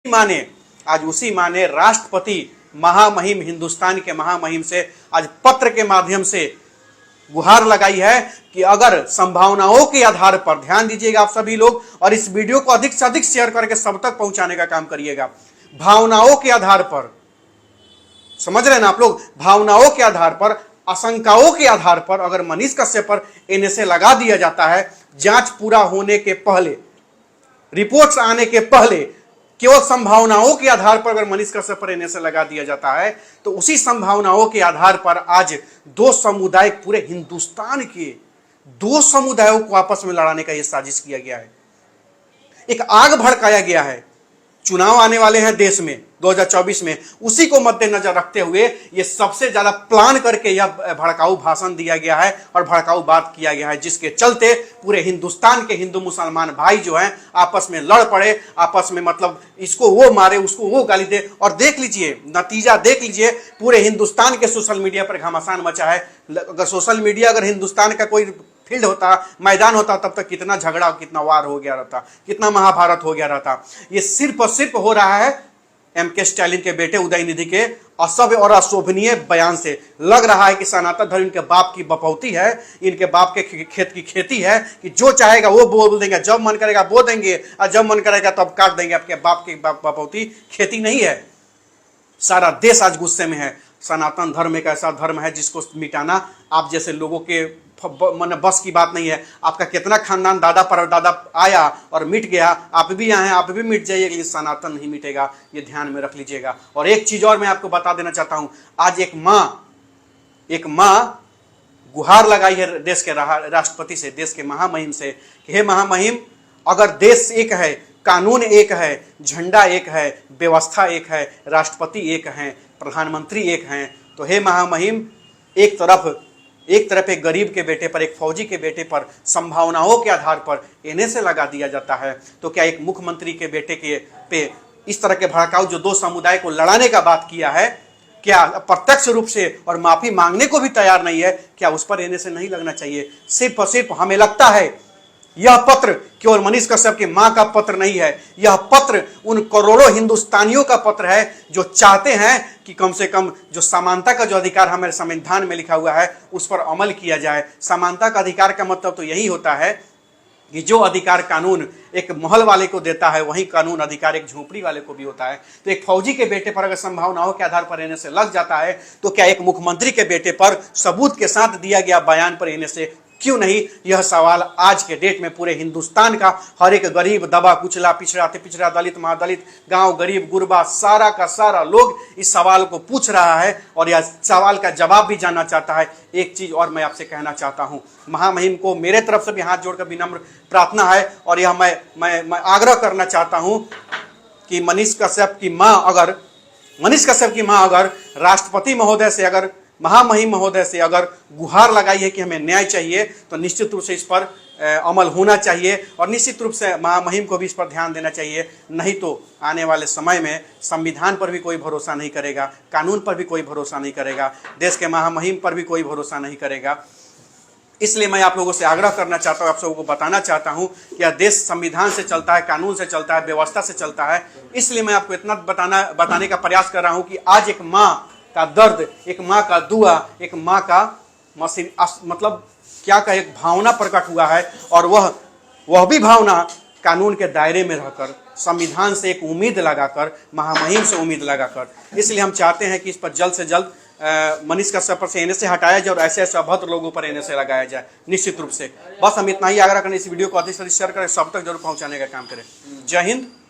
माने आज उसी माने राष्ट्रपति महामहिम हिंदुस्तान के महामहिम से आज पत्र के माध्यम से गुहार लगाई है कि अगर संभावनाओं के आधार पर, ध्यान दीजिएगा आप सभी लोग, और इस वीडियो को अधिक से अधिक शेयर करके सब तक पहुंचाने का काम करिएगा। भावनाओं के आधार पर, समझ रहे हैं ना आप लोग, भावनाओं के आधार पर, आशंकाओं के आधार पर अगर मनीष कश्यप पर एनएसए लगा दिया जाता है, जांच पूरा होने के पहले, रिपोर्ट्स आने के पहले, केवल संभावनाओं के आधार पर अगर मनीष कश्यप पर एनएसए लगा दिया जाता है, तो उसी संभावनाओं के आधार पर आज दो समुदाय, पूरे हिंदुस्तान के दो समुदायों को आपस में लड़ाने का यह साजिश किया गया है। एक आग भड़काया गया है। चुनाव आने वाले हैं देश में 2024 में, उसी को मद्देनजर रखते हुए ये सबसे ज्यादा प्लान करके यह भड़काऊ भाषण दिया गया है और भड़काऊ बात किया गया है, जिसके चलते पूरे हिंदुस्तान के हिंदू मुसलमान भाई जो हैं आपस में लड़ पड़े, आपस में मतलब इसको वो मारे, उसको वो गाली दे। और देख लीजिए, नतीजा देख लीजिए, पूरे हिंदुस्तान के सोशल मीडिया पर घमासान मचा है। अगर सोशल मीडिया अगर हिंदुस्तान का कोई फील्ड होता, मैदान होता, तब तक कितना झगड़ा, कितना वार हो गया रहता, कितना महाभारत हो गया रहता। ये सिर्फ और सिर्फ हो रहा है एमके स्टालिन के बेटे उदयनिधि के असभ्य और अशोभनीय बयान से। लग रहा है कि सनातन धर्म इनके बाप की बपौती है, इनके बाप के खेत की खेती है कि जो चाहेगा वो बोल देंगे, जब मन करेगा बो देंगे और जब मन करेगा तब काट देंगे। आपके बाप की बपौती खेती नहीं है। सारा देश आज गुस्से में है। सनातन धर्म एक ऐसा धर्म है जिसको मिटाना आप जैसे लोगों के मन बस की बात नहीं है। आपका कितना खानदान दादा परदादा आया और मिट गया, आप भी आए हैं, आप भी मिट जाइए, लेकिन सनातन नहीं मिटेगा, ये ध्यान में रख लीजिएगा। और एक चीज और मैं आपको बता देना चाहता हूं, आज एक माँ गुहार लगाई है देश के राष्ट्रपति से, देश के महामहिम से कि हे महामहिम, अगर देश एक है, कानून एक है, झंडा एक है, व्यवस्था एक है, राष्ट्रपति एक है, प्रधानमंत्री एक हैं, तो हे महामहिम, एक तरफ एक गरीब के बेटे पर, एक फौजी के बेटे पर संभावनाओं के आधार पर एनएसए लगा दिया जाता है, तो क्या एक मुख्यमंत्री के बेटे के पे इस तरह के भड़काऊ जो दो समुदाय को लड़ाने का बात किया है, क्या प्रत्यक्ष रूप से और माफी मांगने को भी तैयार नहीं है, क्या उस पर एनएसए नहीं लगना चाहिए? सिर्फ और सिर्फ हमें लगता है यह पत्र केवल मनीष कश्यप की मां का पत्र नहीं है, यह पत्र उन करोड़ों हिंदुस्तानियों का पत्र है जो चाहते हैं कि कम से कम जो समानता का जो अधिकार हमारे संविधान में लिखा हुआ है उस पर अमल किया जाए। समानता का अधिकार का मतलब तो यही होता है कि जो अधिकार कानून एक महल वाले को देता है, वही कानून अधिकार एक झोपड़ी वाले को भी होता है। तो एक फौजी के बेटे पर अगर संभावनाओं के आधार पर एनएसए लग जाता है, तो क्या एक मुख्यमंत्री के बेटे पर सबूत के साथ दिया गया बयान पर एनएसए क्यों नहीं? यह सवाल आज के डेट में पूरे हिंदुस्तान का हर एक गरीब, दबा कुचला, पिछड़ा ते पिछड़ा, दलित महादलित, गांव गरीब गुरबा, सारा का सारा लोग इस सवाल को पूछ रहा है और यह सवाल का जवाब भी जानना चाहता है। एक चीज और मैं आपसे कहना चाहता हूं, महामहिम को मेरे तरफ से भी हाथ जोड़कर विनम्र प्रार्थना है और यह मैं आग्रह करना चाहता हूं कि मनीष कश्यप की मां अगर राष्ट्रपति महोदय से, अगर महामहिम महोदय से अगर गुहार लगाई है कि हमें न्याय चाहिए, तो निश्चित रूप से इस पर अमल होना चाहिए और निश्चित रूप से महामहिम को भी इस पर ध्यान देना चाहिए। नहीं तो आने वाले समय में संविधान पर भी कोई भरोसा नहीं करेगा, कानून पर भी कोई भरोसा नहीं करेगा, देश के महामहिम पर भी कोई भरोसा नहीं करेगा। इसलिए मैं आप लोगों से आग्रह करना चाहता हूँ, आप सबको बताना चाहता हूँ कि यह देश संविधान से चलता है, कानून से चलता है, व्यवस्था से चलता है। इसलिए मैं आपको इतना बताने का प्रयास कर रहा हूँ कि आज एक माँ का दर्द, एक माँ का दुआ, एक माँ का मतलब क्या का एक भावना प्रकट हुआ है और वह भी भावना कानून के दायरे में रहकर, संविधान से एक उम्मीद लगाकर, महामहिम से उम्मीद लगाकर। इसलिए हम चाहते हैं कि इस पर जल्द से जल्द मनीष कश्यप पर से एनएसए हटाया जाए और ऐसे ऐसे अभद्र लोगों पर एनएसए लगाया जाए निश्चित रूप से। बस हम इतना ही आग्रह करें, इस वीडियो को अधिक से अधिक शेयर करें, सब तक जरूर पहुंचाने का काम करें। जय हिंद।